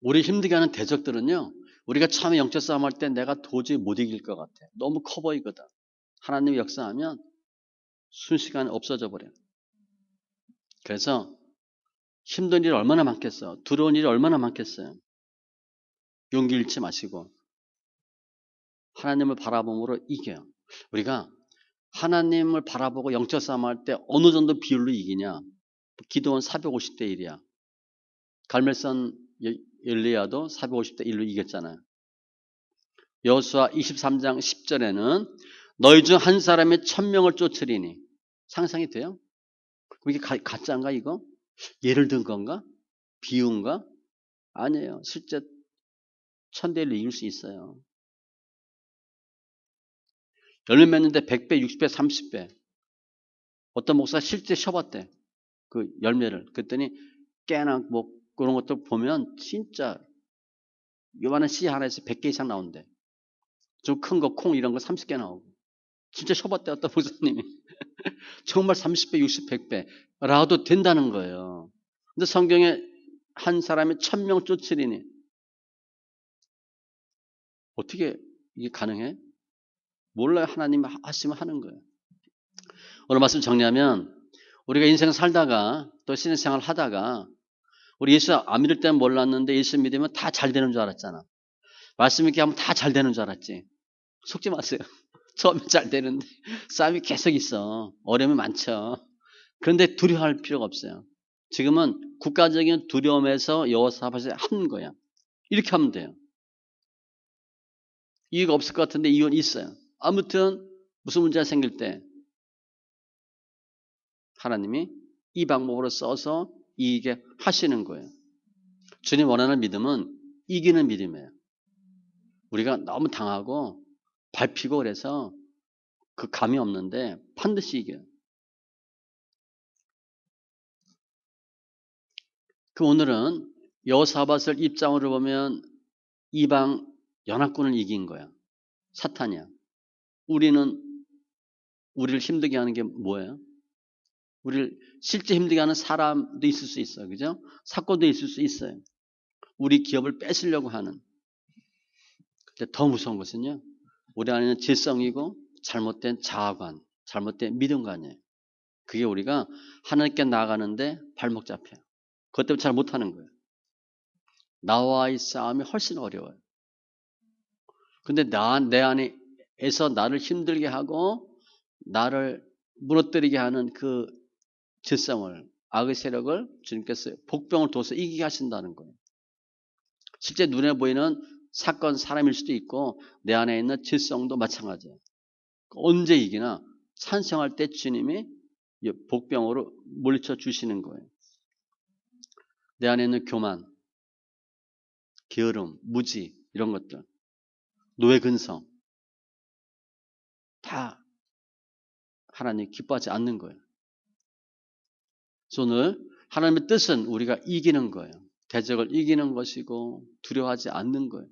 우리 힘들게 하는 대적들은요. 우리가 처음에 영적 싸움 할 때 내가 도저히 못 이길 것 같아. 너무 커 보이거든. 하나님이 역사하면 순식간에 없어져 버려요. 그래서 힘든 일이 얼마나 많겠어. 두려운 일이 얼마나 많겠어요. 용기 잃지 마시고 하나님을 바라봄으로 이겨요. 우리가 하나님을 바라보고 영적 싸움할 때 어느 정도 비율로 이기냐. 기도원 450대 1이야. 갈멜선 엘리야도 450대 1로 이겼잖아요. 여호수아 23장 10절에는 너희 중 한 사람이 1000명을 쫓으리니. 상상이 돼요? 이게 가짜인가 이거? 예를 든 건가? 비유인가? 아니에요. 실제 1000대 1로 이길 수 있어요. 열매 맺는데 100배, 60배, 30배. 어떤 목사가 실제 쉬어봤대. 그 열매를. 그랬더니 깨나 뭐 그런 것들 보면 진짜 요만한 씨 하나에서 100개 이상 나온대. 좀 큰 거, 콩 이런 거 30개 나오고. 진짜 쉬어봤대 어떤 목사님이. 정말 30배, 60, 100배라도 된다는 거예요. 근데 성경에 한 사람이 1000명 쫓으리니 어떻게 이게 가능해? 몰라요. 하나님 하시면 하는 거예요. 오늘 말씀 정리하면 우리가 인생 살다가 또 신앙생활 하다가 우리 예수 안 믿을 때는 몰랐는데 예수 믿으면 다 잘 되는 줄 알았잖아. 말씀 있게 하면 다 잘 되는 줄 알았지. 속지 마세요. 처음에 잘 되는데 싸움이 계속 있어. 어려움이 많죠. 그런데 두려워할 필요가 없어요. 지금은 국가적인 두려움에서 여호사밧이 한 거야. 이렇게 하면 돼요. 이유가 없을 것 같은데 이유는 있어요. 아무튼 무슨 문제가 생길 때 하나님이 이 방법으로 써서 이기게 하시는 거예요. 주님 원하는 믿음은 이기는 믿음이에요. 우리가 너무 당하고 밟히고 그래서 그 감이 없는데 반드시 이겨요. 그 오늘은 여호사밧을 입장으로 보면 이방 연합군을 이긴 거야. 사탄이야. 우리를 힘들게 하는 게 뭐예요? 우리를 실제 힘들게 하는 사람도 있을 수 있어요. 그죠? 사건도 있을 수 있어요. 우리 기업을 뺏으려고 하는. 근데 더 무서운 것은요. 우리 안에는 질성이고 잘못된 자아관, 잘못된 믿음관이에요. 그게 우리가 하나님께 나아가는데 발목 잡혀요. 그것 때문에 잘 못하는 거예요. 나와의 싸움이 훨씬 어려워요. 근데 내 안에서 나를 힘들게 하고 나를 무너뜨리게 하는 그 질성을, 악의 세력을 주님께서 복병을 둬서 이기게 하신다는 거예요. 실제 눈에 보이는 사건, 사람일 수도 있고 내 안에 있는 질성도 마찬가지예요. 언제 이기나 찬성할 때 주님이 복병으로 물리쳐 주시는 거예요. 내 안에 있는 교만, 게으름, 무지 이런 것들, 노예 근성 다 하나님 기뻐하지 않는 거예요. 그래서 오늘 하나님의 뜻은 우리가 이기는 거예요. 대적을 이기는 것이고 두려워하지 않는 거예요.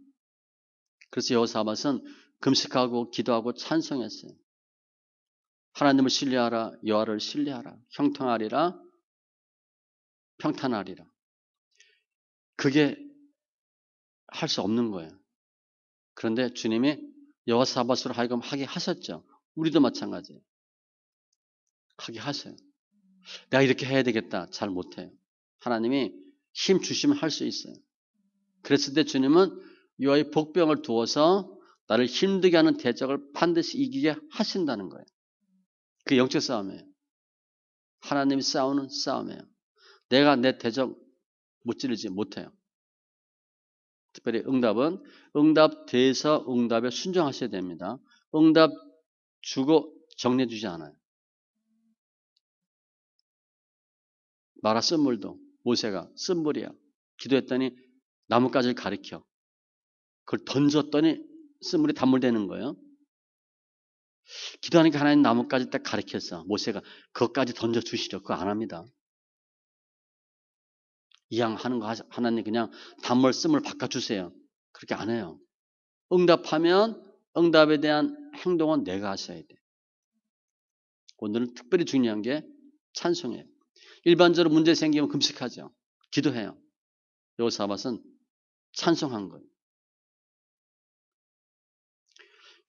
그래서 여호사밧은 금식하고 기도하고 찬송했어요. 하나님을 신뢰하라, 여호와를 신뢰하라, 형통하리라, 평탄하리라. 그게 할 수 없는 거예요. 그런데 주님이 여호사밧으로 하여금 하게 하셨죠. 우리도 마찬가지예요. 하게 하세요. 내가 이렇게 해야 되겠다. 잘 못해요. 하나님이 힘 주시면 할 수 있어요. 그랬을 때 주님은 여호와의 복병을 두어서 나를 힘들게 하는 대적을 반드시 이기게 하신다는 거예요. 그게 영적 싸움이에요. 하나님이 싸우는 싸움이에요. 내가 내 대적 무찌르지 못해요. 특별히 응답 돼서 응답에 순종하셔야 됩니다. 응답 주고 정리해 주지 않아요. 마라 쓴물도 모세가 쓴물이야. 기도했더니 나뭇가지를 가리켜. 그걸 던졌더니 쓴물이 단물되는 거예요. 기도하니까 하나님 나뭇가지 딱 가리켰어. 모세가 그것까지 던져주시려. 그거 안 합니다. 이왕 하는 거 하나님 그냥 단물 쓴물 바꿔주세요. 그렇게 안 해요. 응답하면 응답에 대한 행동은 내가 하셔야 돼. 오늘은 특별히 중요한 게 찬송이에요. 일반적으로 문제 생기면 금식하죠. 기도해요. 여호사밧은 찬송한 거예요.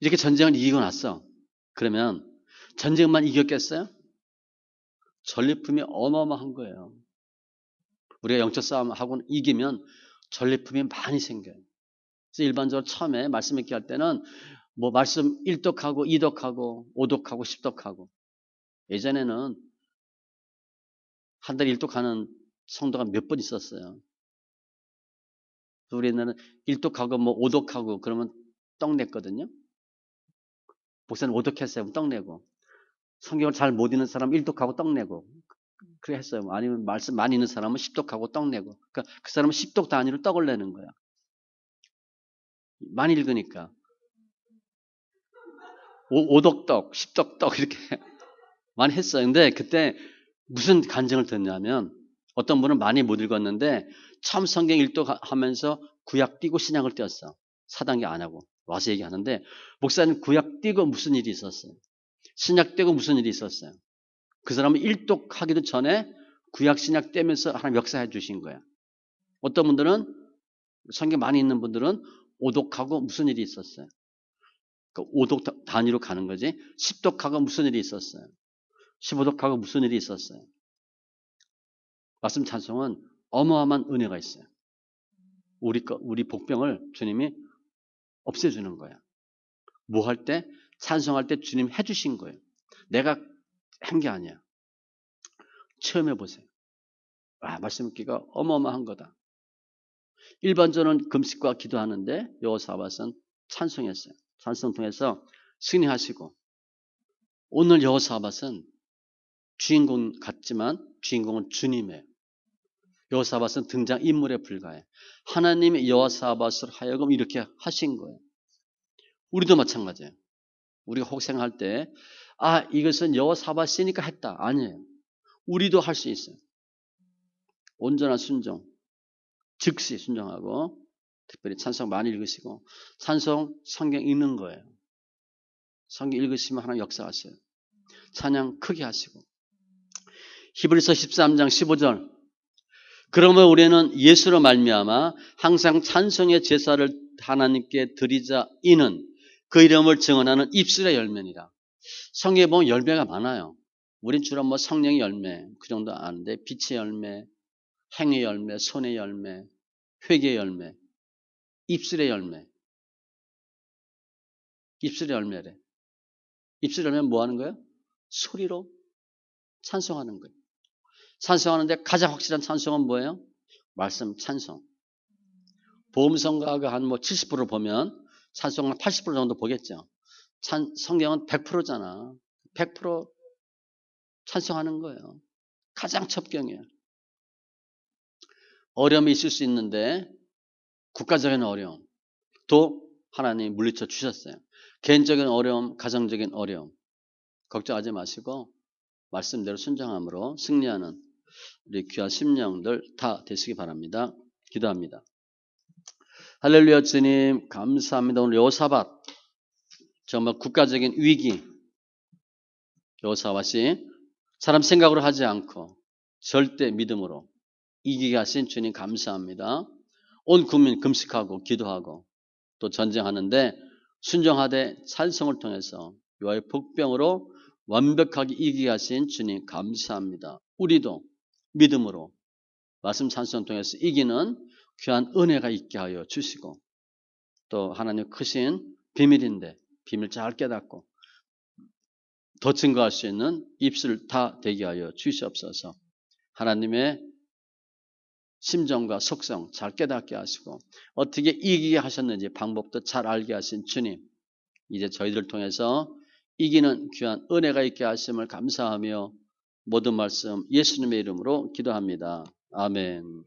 이렇게 전쟁을 이기고 났어. 그러면 전쟁만 이겼겠어요? 전리품이 어마어마한 거예요. 우리가 영적 싸움하고 이기면 전리품이 많이 생겨요. 그래서 일반적으로 처음에 말씀 읽기 할 때는 뭐 말씀 1독하고 2독하고 5독하고 10독하고 예전에는 한 달에 1독하는 성도가 몇 번 있었어요. 우리는 1독하고 뭐 5독하고 그러면 떡 냈거든요. 목사는 5독했어요. 떡 내고. 성경을 잘 못 읽는 사람 1독하고 떡 내고. 그래 했어요. 아니면 말씀 많이 읽는 사람은 10독하고 떡 내고. 그러니까 그 사람은 10독 단위로 떡을 내는 거야. 많이 읽으니까. 5독떡, 10독떡 이렇게 많이 했어요. 근데 그때 무슨 간증을 듣냐면 어떤 분은 많이 못 읽었는데 처음 성경 1독 하면서 구약 띄고 신약을 띄었어. 사단계 안 하고 와서 얘기하는데 목사님 구약 띄고 무슨 일이 있었어요. 신약 띄고 무슨 일이 있었어요. 그 사람은 1독 하기도 전에 구약 신약 떼면서 하나님 역사해 주신 거야. 어떤 분들은 성경 많이 읽는 분들은 5독하고 무슨 일이 있었어요. 그러니까 5독 단위로 가는 거지. 10독하고 무슨 일이 있었어요. 15독하고 무슨 일이 있었어요. 말씀 찬송은 어마어마한 은혜가 있어요. 우리 복병을 주님이 없애주는 거야. 뭐 할 때? 찬송할 때 주님 해주신 거예요. 내가 한 게 아니야. 체험해 보세요. 말씀 읽기가 어마어마한 거다. 일반적으로는 금식과 기도하는데 여호사밧은 찬송했어요. 찬송 통해서 승리하시고 오늘 여호사밧은 주인공 같지만 주인공은 주님이에요. 여호사밧은 등장 인물에 불과해. 하나님이 여호사밧을 하여금 이렇게 하신 거예요. 우리도 마찬가지예요. 우리가 혹생할 때 이것은 여호사밧이니까 했다. 아니에요. 우리도 할 수 있어요. 온전한 순종, 즉시 순종하고 특별히 찬송 많이 읽으시고 찬송 성경 읽는 거예요. 성경 읽으시면 하나님 역사하세요. 찬양 크게 하시고 히브리서 13장 15절 그러면 우리는 예수로 말미암아 항상 찬송의 제사를 하나님께 드리자 이는 그 이름을 증언하는 입술의 열매니라. 성경에 보면 열매가 많아요. 우린 주로 뭐 성령의 열매 그 정도 아는데 빛의 열매, 행의 열매, 손의 열매, 회개의 열매, 입술의 열매. 입술의 열매래. 입술의 열매는 뭐 하는 거예요? 소리로 찬송하는 거예요. 찬송하는데 가장 확실한 찬송은 뭐예요? 말씀 찬송. 보험성가가 한 뭐 70% 보면 찬송은 80% 정도 보겠죠. 성경은 100%잖아. 100% 찬송하는 거예요. 가장 첩경이에요. 어려움이 있을 수 있는데 국가적인 어려움 또 하나님이 물리쳐 주셨어요. 개인적인 어려움, 가정적인 어려움 걱정하지 마시고 말씀대로 순종함으로 승리하는 우리 귀한 심령들 다 되시기 바랍니다. 기도합니다. 할렐루야 주님 감사합니다. 오늘 여호사밧 정말 국가적인 위기 여호사밧이 사람 생각으로 하지 않고 절대 믿음으로 이기게 하신 주님 감사합니다. 온 국민 금식하고 기도하고 또 전쟁하는데 순종하되 찬송을 통해서 여호와의 복병으로 완벽하게 이기게 하신 주님 감사합니다. 우리도 믿음으로 말씀 찬송을 통해서 이기는 귀한 은혜가 있게 하여 주시고 또 하나님 크신 비밀인데 비밀 잘 깨닫고 더 증거할 수 있는 입술 다 되게 하여 주시옵소서. 하나님의 심정과 속성 잘 깨닫게 하시고 어떻게 이기게 하셨는지 방법도 잘 알게 하신 주님 이제 저희들을 통해서 이기는 귀한 은혜가 있게 하심을 감사하며 모든 말씀 예수님의 이름으로 기도합니다. 아멘.